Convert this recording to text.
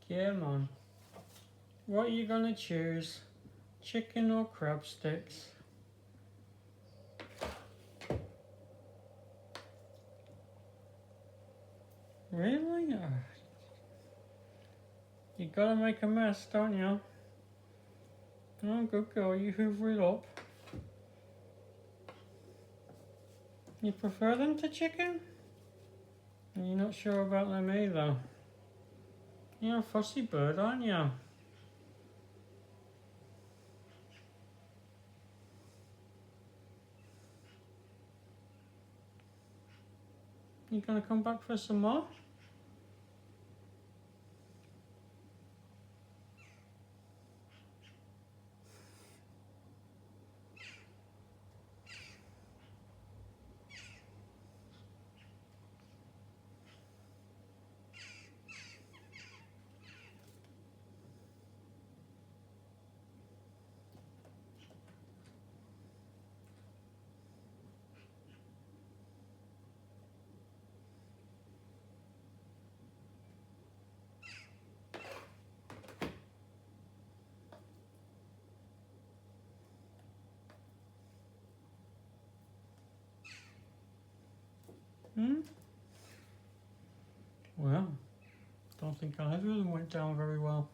Yeah, man. What are you gonna choose? Chicken or crab sticks? Really? You gotta make a mess, don't you? Oh, good girl, you hoover it up. You prefer them to chicken? You're not sure about them either. You're a fussy bird, aren't you? You gonna come back for some more? Hmm? Well, don't think either of them went down very well.